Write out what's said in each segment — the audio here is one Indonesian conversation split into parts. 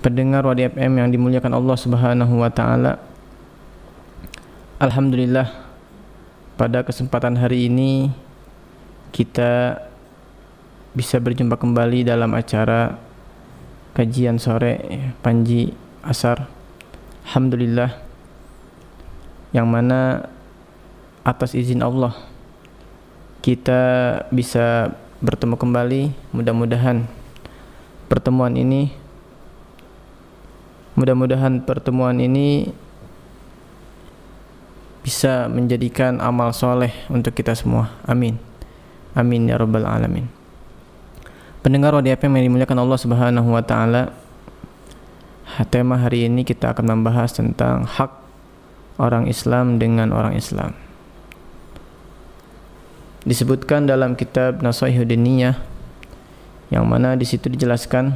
Pendengar Wadi FM yang dimuliakan Allah Subhanahu wa taala. Alhamdulillah, pada kesempatan hari ini kita bisa berjumpa kembali dalam acara kajian sore Panji Asar. Alhamdulillah, yang mana atas izin Allah kita bisa bertemu kembali. Mudah-mudahan pertemuan ini bisa menjadikan amal soleh untuk kita semua. Amin. Amin ya rabbal alamin. Pendengar Wadi FM yang dimuliakan Allah Subhanahu wa taala, tema hari ini kita akan membahas tentang hak orang Islam dengan orang Islam. Disebutkan dalam kitab Nasaihud Diniyah, yang mana di situ dijelaskan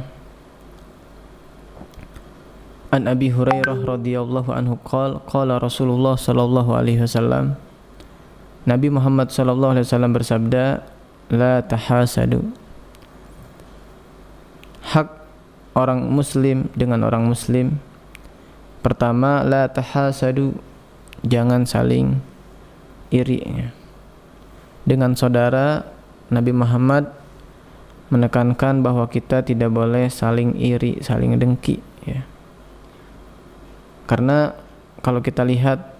An Abi Hurairah radhiyallahu anhu qala Rasulullah sallallahu alaihi wasallam, Nabi Muhammad sallallahu alaihi wasallam bersabda, la tahasadu. Hak orang muslim dengan orang muslim. Pertama, la tahasadu, jangan saling iri. Dengan saudara, Nabi Muhammad menekankan bahwa kita tidak boleh saling iri, saling dengki, ya. Karena kalau kita lihat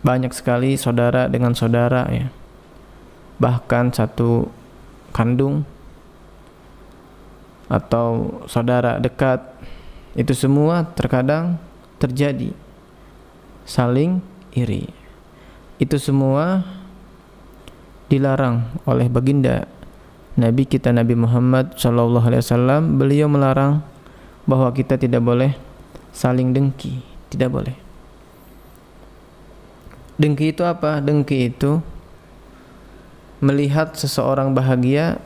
banyak sekali saudara dengan saudara, ya, bahkan satu kandung atau saudara dekat, itu semua terkadang terjadi saling iri. Itu semua dilarang oleh baginda Nabi kita Nabi Muhammad SAW. Beliau melarang bahwa kita tidak boleh saling dengki, tidak boleh. Dengki itu apa? Dengki itu melihat seseorang bahagia,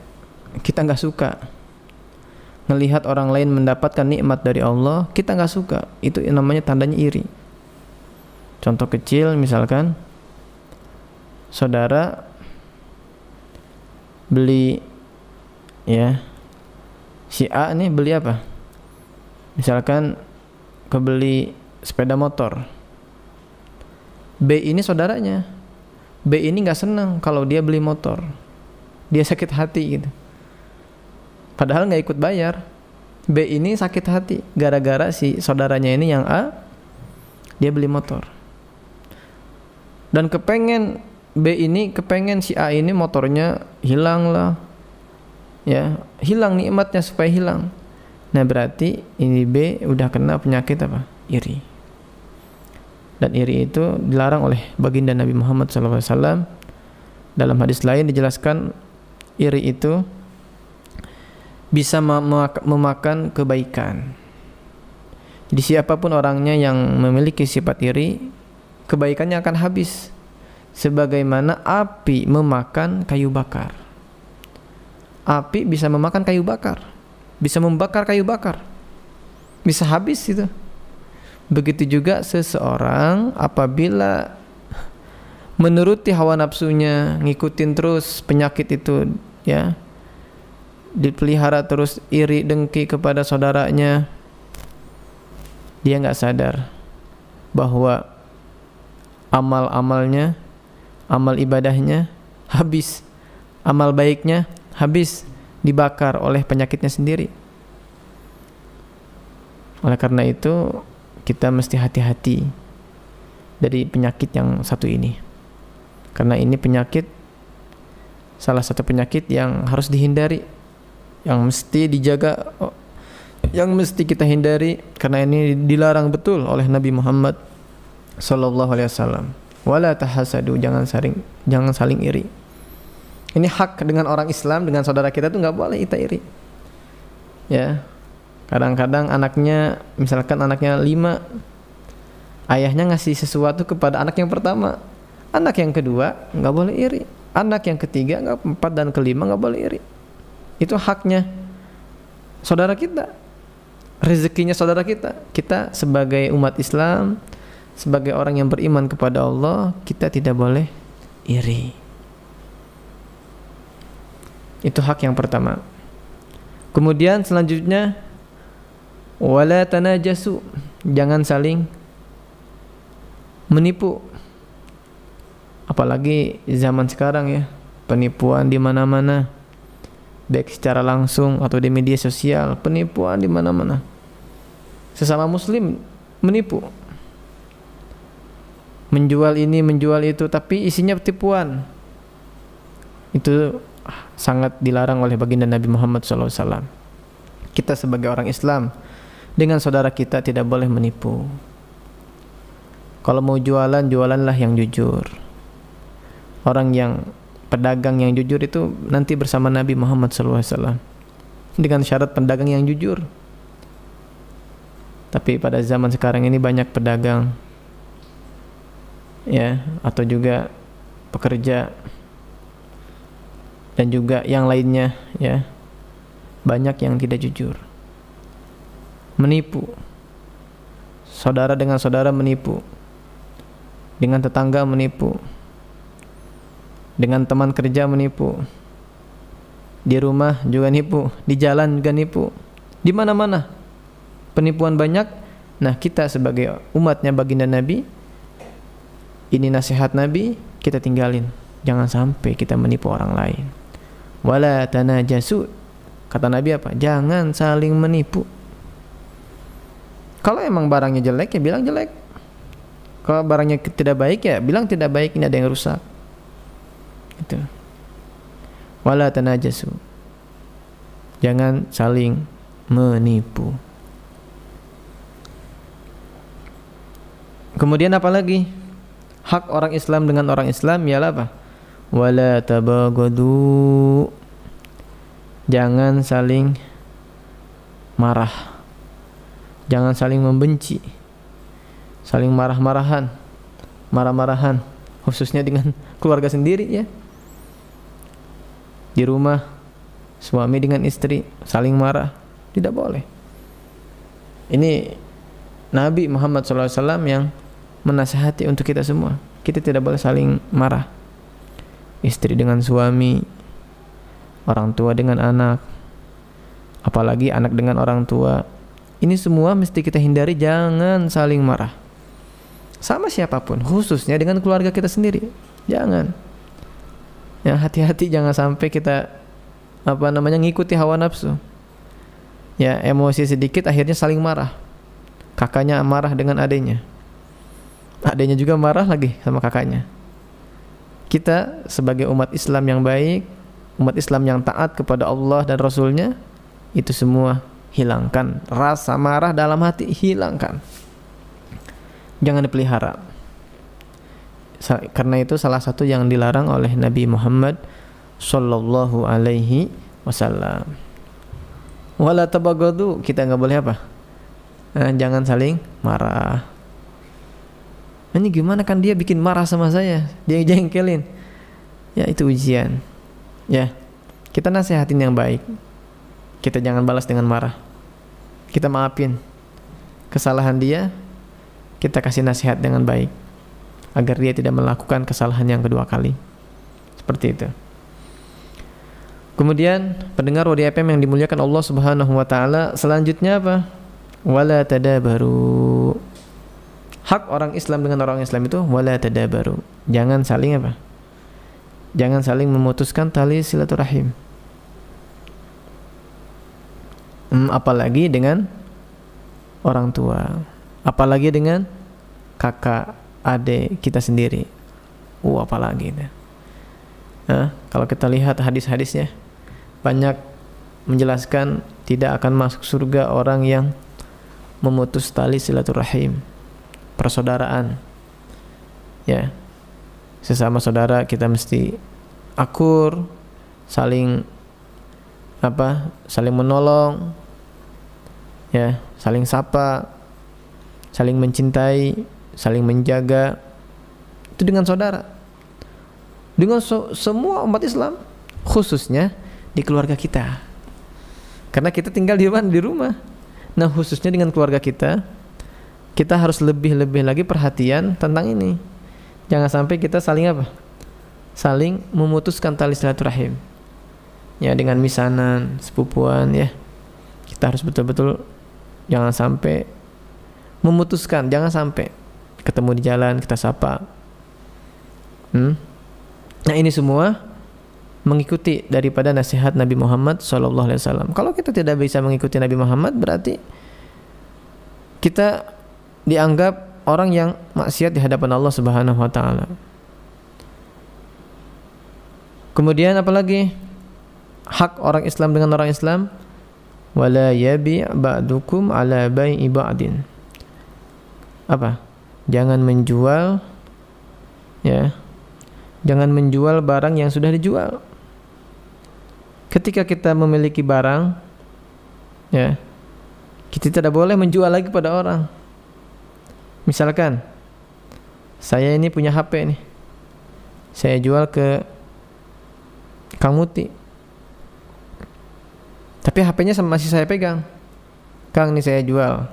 kita nggak suka. Melihat orang lain mendapatkan nikmat dari Allah, kita nggak suka. Itu namanya tandanya iri. Contoh kecil, misalkan saudara beli, ya, si A nih beli apa? Misalkan kebeli sepeda motor. B ini saudaranya. B ini nggak senang kalau dia beli motor. Dia sakit hati gitu. Padahal nggak ikut bayar. B ini sakit hati gara-gara si saudaranya ini yang A, dia beli motor. Dan B ini kepengen si A ini motornya hilang lah, ya, hilang nikmatnya supaya hilang. Nah, berarti ini B udah kena penyakit apa? Iri. Dan iri itu dilarang oleh baginda Nabi Muhammad SAW. Dalam hadis lain dijelaskan iri itu bisa memakan kebaikan. Jadi siapapun orangnya yang memiliki sifat iri, kebaikannya akan habis. Sebagaimana api memakan kayu bakar. Api bisa memakan kayu bakar, bisa membakar kayu bakar, bisa habis itu. Begitu juga seseorang apabila menuruti hawa nafsunya, ngikutin terus penyakit itu, ya, dipelihara terus iri dengki kepada saudaranya, dia nggak sadar bahwa amal-amalnya, amal ibadahnya habis, amal baiknya habis, dibakar oleh penyakitnya sendiri. Oleh karena itu kita mesti hati-hati dari penyakit yang satu ini, karena ini penyakit, salah satu penyakit yang harus dihindari, yang mesti dijaga, yang mesti kita hindari, karena ini dilarang betul oleh Nabi Muhammad SAW. Wala tahasadu, jangan saling iri. Ini hak dengan orang Islam, dengan saudara kita tuh nggak boleh kita iri. Ya, kadang-kadang anaknya, misalkan anaknya 5, ayahnya ngasih sesuatu kepada anak yang pertama, anak yang kedua nggak boleh iri, anak yang ketiga, keempat dan kelima nggak boleh iri. Itu haknya saudara kita, rezekinya saudara kita. Kita sebagai umat Islam, sebagai orang yang beriman kepada Allah, kita tidak boleh iri. Itu hak yang pertama. Kemudian selanjutnya Wala tanajasu, jangan saling menipu. Apalagi zaman sekarang ya, penipuan di mana-mana, baik secara langsung atau di media sosial, penipuan di mana-mana. Sesama muslim menipu, menjual ini, menjual itu, tapi isinya tipuan. Itu sangat dilarang oleh baginda Nabi Muhammad SAW. Kita sebagai orang Islam, dengan saudara kita tidak boleh menipu. Kalau mau jualan, jualanlah yang jujur. Orang yang pedagang yang jujur itu nanti bersama Nabi Muhammad SAW, dengan syarat pedagang yang jujur. Tapi pada zaman sekarang ini banyak pedagang ya, atau juga pekerja dan juga yang lainnya ya, banyak yang tidak jujur, menipu. Saudara dengan saudara menipu, dengan tetangga menipu, dengan teman kerja menipu, di rumah juga nipu, di jalan juga nipu, di mana-mana penipuan banyak. Nah, kita sebagai umatnya baginda Nabi, ini nasihat Nabi, kita tinggalin, jangan sampai kita menipu orang lain. Wala tanajasu, kata Nabi apa? Jangan saling menipu. Kalau emang barangnya jelek ya bilang jelek, kalau barangnya tidak baik ya bilang tidak baik, ini ada yang rusak gitu. Wala tanajasu, jangan saling menipu. Kemudian apa lagi? Hak orang Islam dengan orang Islam ialah apa? Wala tabagadu, jangan saling marah, jangan saling membenci, saling marah-marahan, khususnya dengan keluarga sendiri ya. Di rumah suami dengan istri saling marah, tidak boleh. Ini Nabi Muhammad SAW yang menasihati untuk kita semua. Kita tidak boleh saling marah. Istri dengan suami, orang tua dengan anak, apalagi anak dengan orang tua. Ini semua mesti kita hindari, jangan saling marah sama siapapun, khususnya dengan keluarga kita sendiri. Jangan. Ya, hati-hati jangan sampai kita ngikuti hawa nafsu. Ya, emosi sedikit akhirnya saling marah. Kakaknya marah dengan adiknya, adiknya juga marah lagi sama kakaknya. Kita sebagai umat Islam yang baik, umat Islam yang taat kepada Allah dan Rasulnya, itu semua hilangkan. Rasa marah dalam hati hilangkan, jangan dipelihara. Karena itu salah satu yang dilarang oleh Nabi Muhammad Sallallahu Alaihi Wasallam. Wala tabagadu, kita nggak boleh apa? Jangan saling marah. Ini gimana, kan dia bikin marah sama saya, dia jengkelin. Ya, itu ujian. Ya, kita nasihatin yang baik. Kita jangan balas dengan marah. Kita maafin kesalahan dia, kita kasih nasihat dengan baik agar dia tidak melakukan kesalahan yang kedua kali. Seperti itu. Kemudian pendengar Wadi FM yang dimuliakan Allah Subhanahu wa taala, selanjutnya apa? Wala tadabaru. Hak orang Islam dengan orang Islam itu wala tadabaru, jangan saling apa? Jangan saling memutuskan tali silaturahim. Apalagi dengan orang tua, apalagi dengan kakak, adik kita sendiri. Apalagi itu. Kalau kita lihat hadis-hadisnya, banyak menjelaskan tidak akan masuk surga orang yang memutus tali silaturahim, persaudaraan. Ya, sesama saudara kita mesti akur, saling saling menolong, ya, saling sapa, saling mencintai, saling menjaga. Itu dengan saudara, dengan semua umat Islam, khususnya di keluarga kita, karena kita tinggal di rumah. Nah, khususnya dengan keluarga kita, kita harus lebih lagi perhatian tentang ini. Jangan sampai kita saling saling memutuskan tali silaturahim. Ya, dengan misanan, sepupuan ya. Kita harus betul-betul jangan sampai memutuskan, jangan sampai ketemu di jalan kita sapa. Nah ini semua mengikuti daripada nasihat Nabi Muhammad SAW. Kalau kita tidak bisa mengikuti Nabi Muhammad, berarti kita dianggap orang yang maksiat di hadapan Allah Subhanahu wa taala. Kemudian apalagi hak orang Islam dengan orang Islam, wala yabi' ba'dukum ala bai'i ba'din. Apa? Jangan menjual, ya. Jangan menjual barang yang sudah dijual. Ketika kita memiliki barang, ya, kita tidak boleh menjual lagi pada orang. Misalkan saya ini punya HP nih, saya jual ke Kang Muti, tapi HP-nya masih saya pegang. Kang, ini saya jual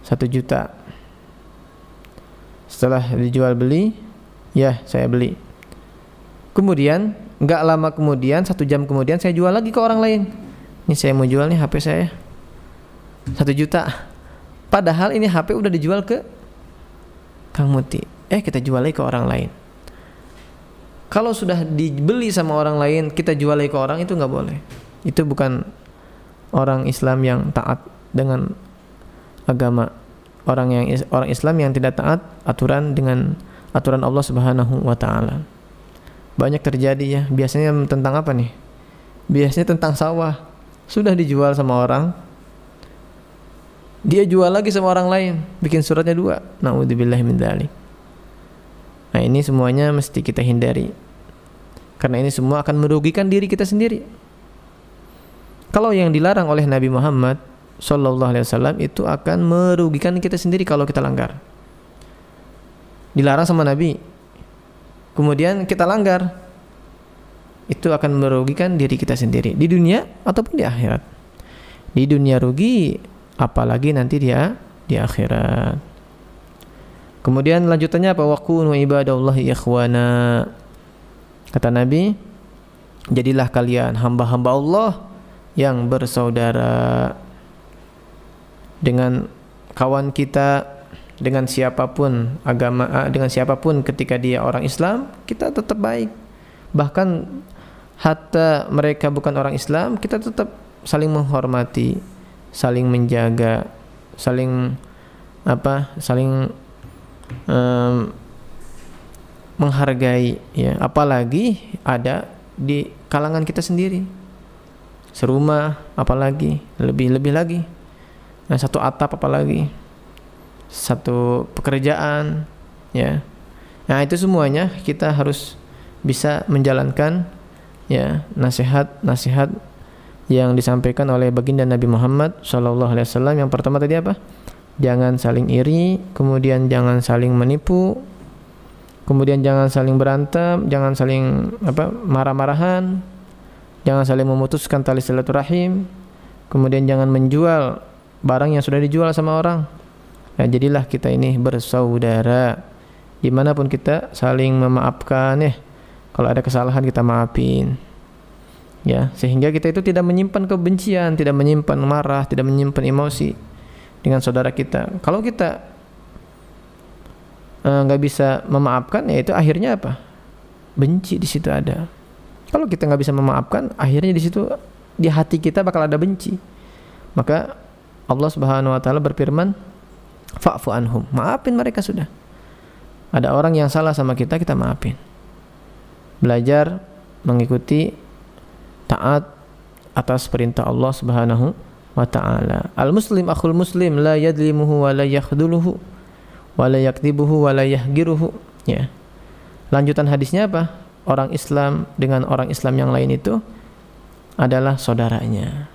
1 juta. Setelah dijual beli, ya saya beli. Kemudian nggak lama kemudian, 1 jam kemudian saya jual lagi ke orang lain. Ini saya mau jual nih HP saya 1 juta. Padahal ini HP udah dijual ke Kang Muti. Kita jual lagi ke orang lain. Kalau sudah dibeli sama orang lain, kita jual lagi ke orang, itu nggak boleh. Itu bukan orang Islam yang taat dengan agama. Orang Islam yang tidak taat aturan dengan aturan Allah Subhanahu wa taala. Banyak terjadi ya. Biasanya tentang apa nih? Biasanya tentang sawah. Sudah dijual sama orang, dia jual lagi sama orang lain, bikin suratnya 2. Na'udzubillahi min dzalik. Nah, ini semuanya mesti kita hindari. Karena ini semua akan merugikan diri kita sendiri. Kalau yang dilarang oleh Nabi Muhammad sallallahu alaihi wasallam itu akan merugikan kita sendiri kalau kita langgar. Dilarang sama Nabi, kemudian kita langgar, itu akan merugikan diri kita sendiri di dunia ataupun di akhirat. Di dunia rugi, apalagi nanti dia di akhirat. Kemudian lanjutannya apa? Waqunu ibadallahi ikhwana. Kata Nabi, jadilah kalian hamba-hamba Allah yang bersaudara. Dengan kawan kita, dengan siapapun agama, dengan siapapun ketika dia orang Islam, kita tetap baik. Bahkan hatta mereka bukan orang Islam, kita tetap saling menghormati, saling menjaga, saling menghargai, ya. Apalagi ada di kalangan kita sendiri, serumah, apalagi lebih lagi, nah, satu atap, apalagi satu pekerjaan, ya. Nah, itu semuanya kita harus bisa menjalankan, ya, nasihat yang disampaikan oleh baginda Nabi Muhammad SAW. Yang pertama tadi apa? Jangan saling iri, kemudian jangan saling menipu, kemudian jangan saling berantem, jangan saling marah-marahan, jangan saling memutuskan tali silaturahim, kemudian jangan menjual barang yang sudah dijual sama orang. Ya, jadilah kita ini bersaudara, dimanapun kita saling memaafkan, ya. Kalau ada kesalahan kita maafin, ya, sehingga kita itu tidak menyimpan kebencian, tidak menyimpan marah, tidak menyimpan emosi dengan saudara kita. Kalau kita nggak bisa memaafkan, ya itu akhirnya apa? Benci di situ ada. Kalau kita nggak bisa memaafkan, akhirnya di situ di hati kita bakal ada benci. Maka Allah Subhanahu wa taala berfirman, fa'fu anhum, maafin mereka sudah. Ada orang yang salah sama kita, kita maafin. Belajar mengikuti, taat atas perintah Allah Subhanahu wa ta'ala. Al-muslim akhul muslim, la yadlimuhu wa la yakhduluhu wa la yakdibuhu wa la yahgiruhu, ya. Lanjutan hadisnya apa? Orang Islam dengan orang Islam yang lain itu adalah saudaranya.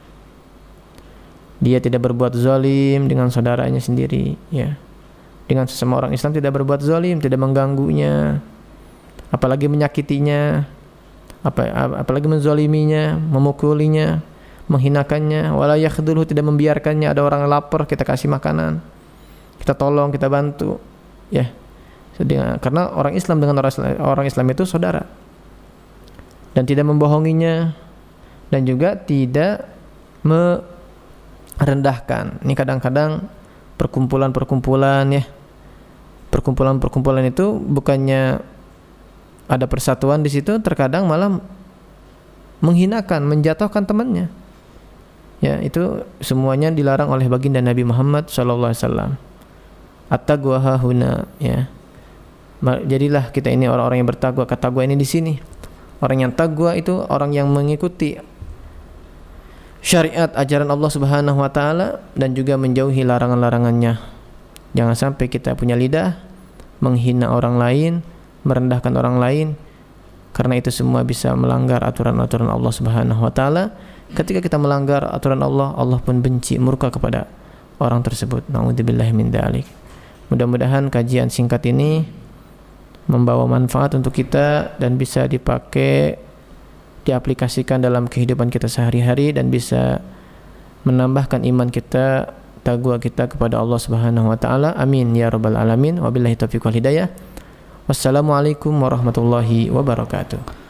Dia tidak berbuat zalim dengan saudaranya sendiri, ya. Dengan sesama orang Islam tidak berbuat zalim, tidak mengganggunya, apalagi menyakitinya, apalagi menzaliminya, memukulinya, menghinakannya. Wala yakhdhuluhu, tidak membiarkannya ada orang lapar kita kasih makanan, kita tolong, kita bantu, ya. Karena orang Islam dengan orang Islam itu saudara, dan tidak membohonginya, dan juga tidak rendahkan. Ini kadang-kadang perkumpulan-perkumpulan ya. Perkumpulan-perkumpulan itu bukannya ada persatuan di situ, terkadang malah menghinakan, menjatuhkan temannya. Ya, itu semuanya dilarang oleh baginda Nabi Muhammad sallallahu alaihi wasallam. At-taqwa hahuna, ya. Jadilah kita ini orang-orang yang bertakwa. Takwa ini di sini. Orang yang takwa itu orang yang mengikuti syariat ajaran Allah Subhanahu wa taala dan juga menjauhi larangan-larangannya. Jangan sampai kita punya lidah menghina orang lain, merendahkan orang lain, karena itu semua bisa melanggar aturan-aturan Allah Subhanahu wa taala. Ketika kita melanggar aturan Allah, Allah pun benci, murka kepada orang tersebut. Na'udzubillahi min dzalik. Mudah-mudahan kajian singkat ini membawa manfaat untuk kita dan bisa dipakai, diaplikasikan dalam kehidupan kita sehari-hari dan bisa menambahkan iman kita, takwa kita kepada Allah Subhanahu wa taala. Amin ya rabbal alamin. Wabillahi taufiq wal hidayah. Wassalamualaikum warahmatullahi wabarakatuh.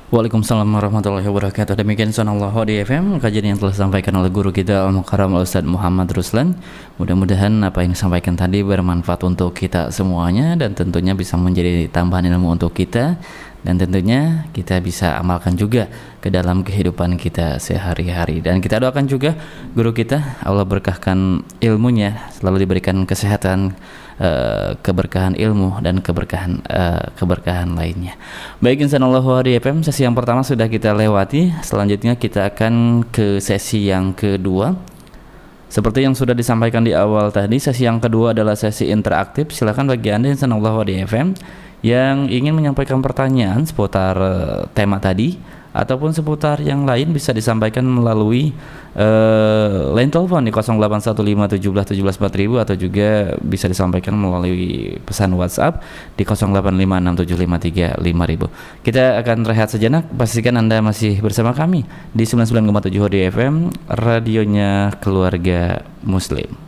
Waalaikumsalam warahmatullahi wabarakatuh. Demikian Sonallahu di FM, kajian yang telah disampaikan oleh guru kita Al-Mukarram Ustaz Muhammad Ruslan. Mudah-mudahan apa yang disampaikan tadi bermanfaat untuk kita semuanya dan tentunya bisa menjadi tambahan ilmu untuk kita, dan tentunya kita bisa amalkan juga ke dalam kehidupan kita sehari-hari. Dan kita doakan juga guru kita, Allah berkahkan ilmunya, selalu diberikan kesehatan, keberkahan ilmu dan keberkahan lainnya. Baik, insyaallah di FM, sesi yang pertama sudah kita lewati. Selanjutnya kita akan ke sesi yang kedua. Seperti yang sudah disampaikan di awal tadi, sesi yang kedua adalah sesi interaktif. Silakan bagi Anda insyaallah di FM yang ingin menyampaikan pertanyaan seputar tema tadi ataupun seputar yang lain, bisa disampaikan melalui line telepon di 081517174000 atau juga bisa disampaikan melalui pesan WhatsApp di 0856753550. Kita akan rehat sejenak. Pastikan Anda masih bersama kami di 99,7 di FM, radionya keluarga Muslim.